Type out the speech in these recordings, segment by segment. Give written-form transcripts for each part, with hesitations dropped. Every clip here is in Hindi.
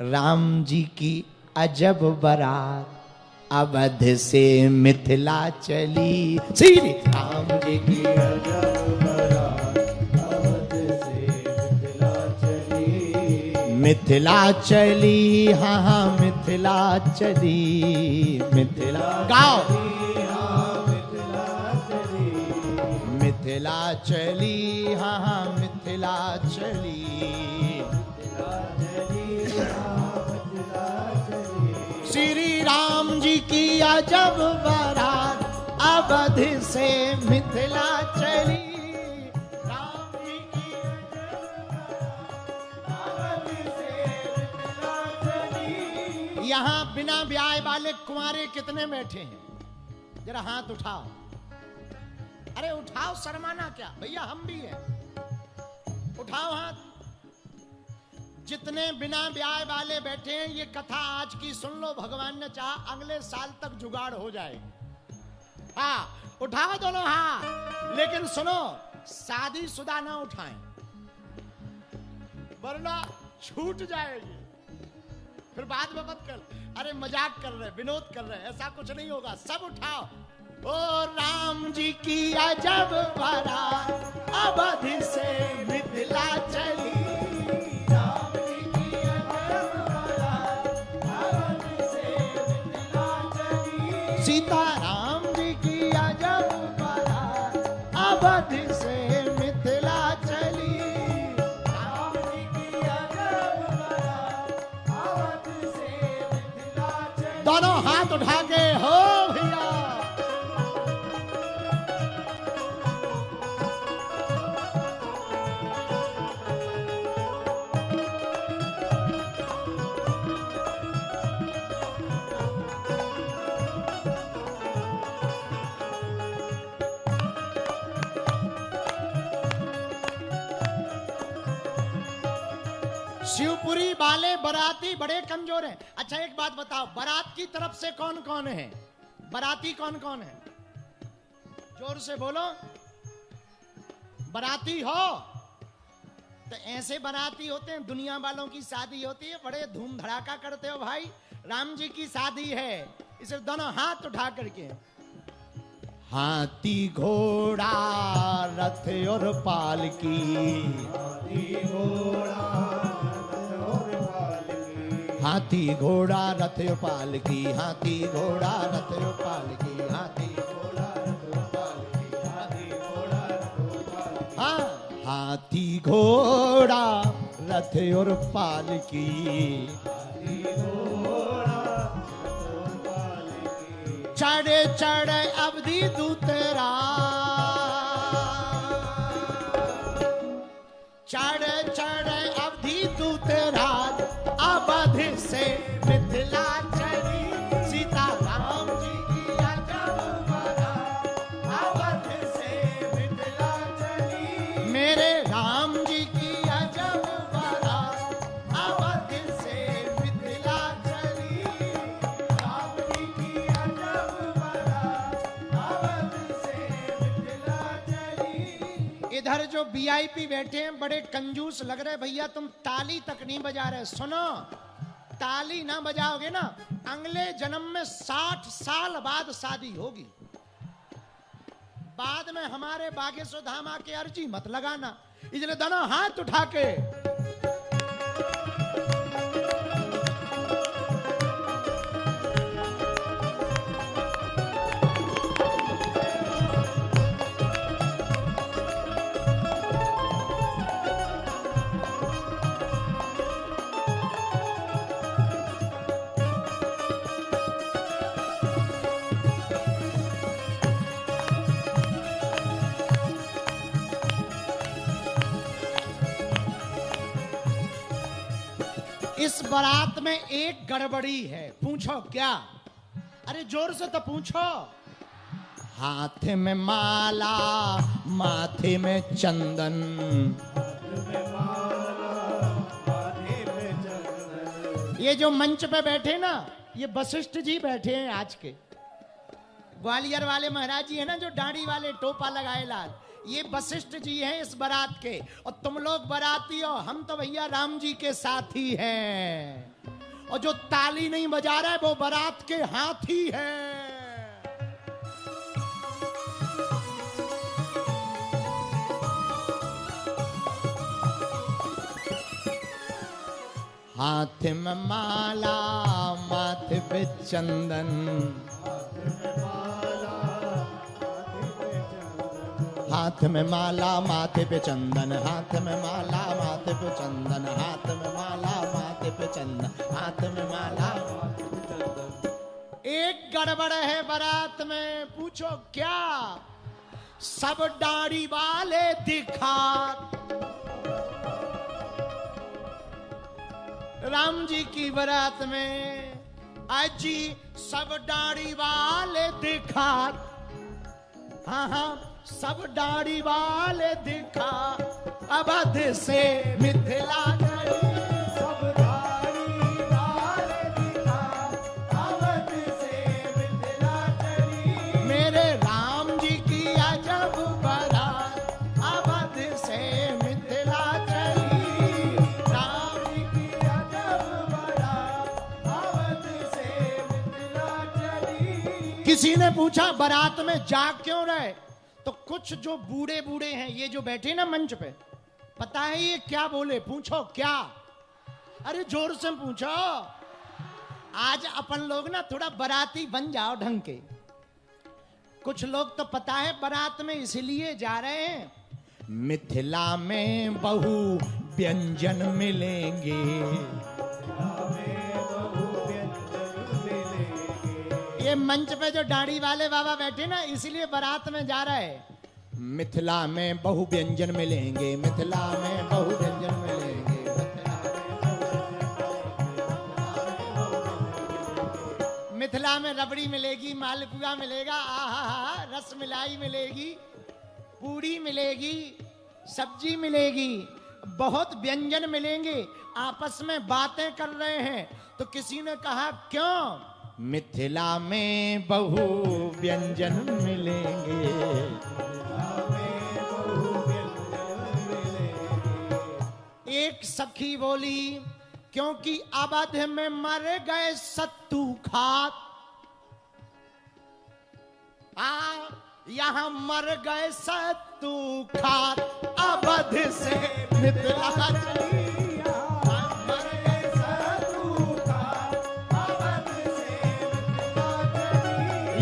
राम जी की अजब बारात अवध से मिथिला चली। श्री राम जी की अजब बारात अवध से मिथिला चली। मिथिला चली, हाँ हाँ मिथिला चली। मिथिला गाओ। मिथिला चली, हाँ हाँ मिथिला चली। श्री राम जी की अजब बारात अवध से मिथिला चली। राम जी की अजब बारात अवध से मिथिला चली। यहाँ बिना ब्याह वाले कुंवारे कितने बैठे हैं? जरा हाथ उठाओ। अरे उठाओ, शर्माना क्या भैया, हम भी हैं। उठाओ हाथ। जितने बिना ब्याह वाले बैठे हैं, ये कथा आज की सुन लो, भगवान ने चाहा अगले साल तक जुगाड़ हो जाए। हाँ उठाओ दोनों हाथ, लेकिन सुनो शादीशुदा ना उठाएं, वरना छूट जाएगी। फिर बाद में मत कर, अरे मजाक कर रहे, विनोद कर रहे, ऐसा कुछ नहीं होगा। सब उठाओ। ओ राम जी की अजब बारात अवध से मिथिला चली। राम जी की अजब बारात अवध से मिथिला चली। सीता राम जी की अजब बारात अवध से मिथिला चली। राम जी की अजब बारात अवध से मिथिला चली। दोनों हाथ उठा के हो भैया। शिवपुरी वाले बराती बड़े कमजोर हैं। अच्छा एक बात बताओ, बारात की तरफ से कौन कौन है? बराती कौन कौन है? जोर से बोलो। बराती हो तो ऐसे बराती होते हैं, दुनिया वालों की शादी होती है, बड़े धूम धड़ाका करते हो भाई। राम जी की शादी है, इसे दोनों हाथ उठा करके। हाथी घोड़ा रथ और पालकी। हाथी घोड़ा हाथी घोड़ा रथ पालकी। हाथी घोड़ा रथ पालकी। हाथी घोड़ा रथ पालकी। हाथी घोड़ा रथ पालकी। हाँ हाथी घोड़ा रथ और पालकी। हाथी घोड़ा रथ और पालकी। चढ़े चढ़े अवधि दूतरा। चढ़े चढ़े अवधि दूतराज अवध से मिथिला चली। सीता राम जी की अजब बारात अवध से मिथिला चली। मेरे राम जी की अजब बारात अवध से मिथिला चली। राम जी की अजब बारात अवध से मिथिला चली। इधर जो वीआईपी बैठे हैं बड़े कंजूस लग रहे भैया, तुम ताली तक नहीं बजा रहे। सुनो, ताली ना बजाओगे ना, अगले जन्म में 60 साल बाद शादी होगी। बाद में हमारे बागेश्वर धाम आके अर्जी मत लगाना। इसलिए दोनों हाथ उठा के इस बारात में एक गड़बड़ी है। पूछो क्या? अरे जोर से तो पूछो। हाथ में माला, माथे में चंदन। ये जो मंच पे बैठे ना, ये वशिष्ठ जी बैठे हैं आज के। ग्वालियर वाले महाराज जी है ना, जो दाढ़ी वाले टोपा लगाए लाल, ये वशिष्ठ जी हैं इस बारात के। और तुम लोग बाराती हो, हम तो भैया राम जी के साथी हैं। और जो ताली नहीं बजा रहा है वो बारात के हाथी है। हाथ में माला माथे पे चंदन, हाथ में माला माथे पे चंदन, हाथ में माला माथे पे चंदन, हाथ में माला माथे पे चंदन, हाथ में माला माथे पे चंदन। एक गड़बड़ है बारात में, पूछो क्या? सब दाढ़ी वाले दिखा, राम जी की बारात में आज जी सब दाढ़ी वाले दिखा, हाँ हाँ सब दाढ़ी वाले दिखा, अवध से मिथिला चली, सब दाढ़ी वाले दिखा, अवध से मिथिला चली। मेरे राम जी की अजब बारात, अवध से मिथिला चली, राम जी की अजब बारात, अवध से मिथिला चली। किसी ने पूछा बारात में जाग क्यों रहे? तो कुछ जो बूढ़े बूढ़े हैं, ये जो बैठे ना मंच पे, पता है ये क्या बोले? पूछो क्या? अरे जोर से पूछो। आज अपन लोग ना थोड़ा बाराती बन जाओ ढंग के। कुछ लोग तो पता है बारात में इसलिए जा रहे हैं, मिथिला में बहु व्यंजन मिलेंगे, ये मंच पे जो दाढ़ी वाले बाबा बैठे ना, इसलिए बारात में जा रहे हैं। मिथिला में बहु व्यंजन मिलेंगे, मिथिला में बहु व्यंजन मिलेंगे, मिथिला में रबड़ी मिलेगी, मालपुआ मिलेगा, आहा रस मलाई मिलेगी, पूड़ी मिलेगी, सब्जी मिलेगी, बहुत व्यंजन मिलेंगे। आपस में बातें कर रहे हैं तो किसी ने कहा क्यों? मिथिला में बहु व्यंजन मिलेंगे, एक सखी बोली क्योंकि अवध में मर गए सत्तू खात, यहां मर गए सत्तू खात, अवध से मिथिला चली,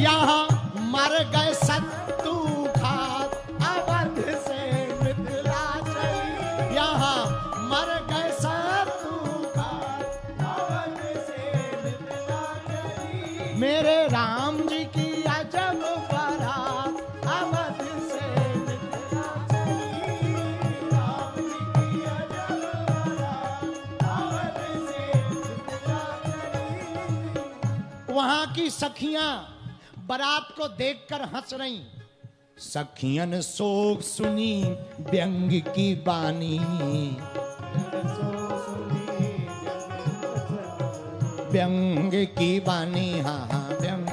यहाँ मर गए सत्तू खात, अवध से मिथिला चली, यहाँ मर गए सत्तू खात, अवध से मिथिला चली। मेरे राम जी की अजब बारात, अवध से मिथिला चली, राम जी की अजब बारात, अवध से मिथिला चली। वहां की सखियां बारात को देखकर हंस रही। सखियन शोक सुनी व्यंग की बानी, व्यंग की बानी, हाँ हाँ व्यंग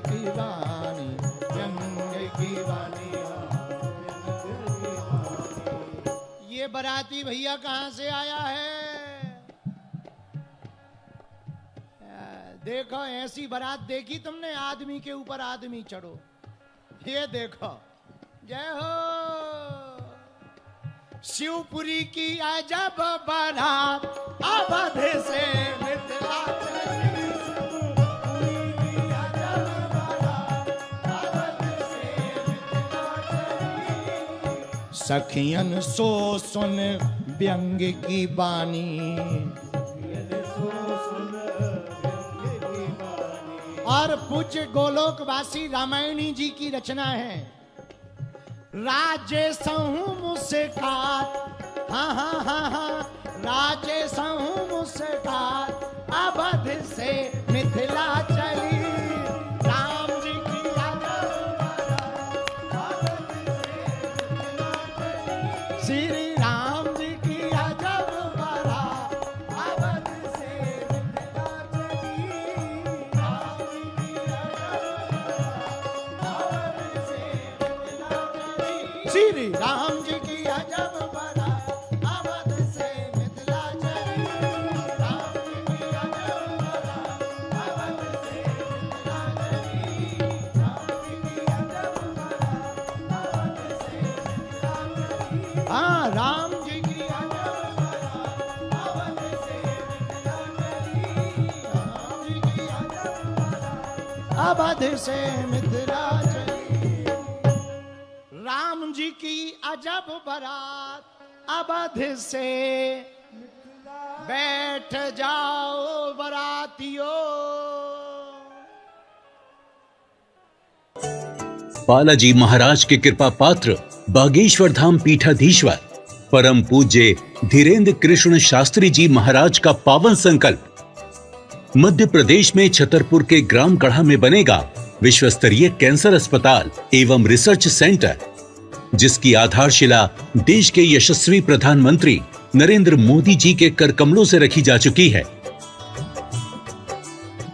की बानी, व्यंग की बानी। ये बाराती भैया कहाँ से आया है? देखो ऐसी बारात देखी तुमने, आदमी के ऊपर आदमी चढ़ो। ये देखो, जय हो। शिवपुरी की अजब बारात, अवध से मिथिला चली, शिवपुरी की अजब बारात, अवध से मिथिला चली। सखियन सो सुन व्यंग की बानी, और पूज्य गोलोकवासी रामायणी जी की रचना है। राजे सहूं मुस्कात, हाँ हाँ हाँ हाँ, राजे सहूं मुस्कात, अवध से मिथिला चली, राम जी की अजब बारात, अवध से मिथिला चली, श्री राम जी की अजब बारात, अवध से मिथिला चली, राम जी की अजब बारात, अवध से मिथिला चली, श्री राम जी की अजब बारात, अवध से मिथिला चली, राम जी की अजब अवध से मिथिला चली। राम जी की अजब बारात अवध से बैठ जाओ बरातियों। बालाजी महाराज के कृपा पात्र बागेश्वर धाम पीठाधीश्वर परम पूज्य धीरेन्द्र कृष्ण शास्त्री जी महाराज का पावन संकल्प। मध्य प्रदेश में छतरपुर के ग्राम गढ़ा में बनेगा विश्व स्तरीय कैंसर अस्पताल एवं रिसर्च सेंटर, जिसकी आधारशिला देश के यशस्वी प्रधानमंत्री नरेंद्र मोदी जी के कर कमलों से रखी जा चुकी है।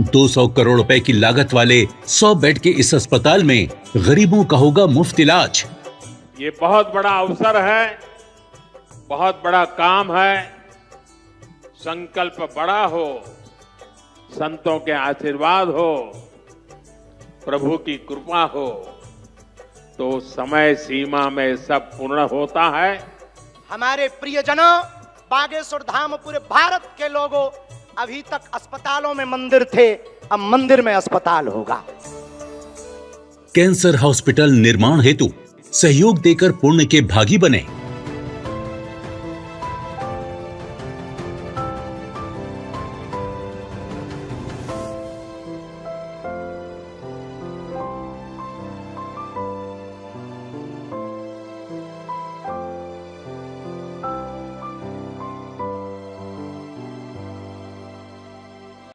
200 करोड़ रुपए की लागत वाले 100 बेड के इस अस्पताल में गरीबों का होगा मुफ्त इलाज। ये बहुत बड़ा अवसर है, बहुत बड़ा काम है। संकल्प बड़ा हो, संतों के आशीर्वाद हो, प्रभु की कृपा हो तो समय सीमा में सब पूर्ण होता है। हमारे प्रियजनों, बागेश्वर धाम पूरे भारत के लोगों, अभी तक अस्पतालों में मंदिर थे, अब मंदिर में अस्पताल होगा। कैंसर हॉस्पिटल निर्माण हेतु सहयोग देकर पुण्य के भागी बने।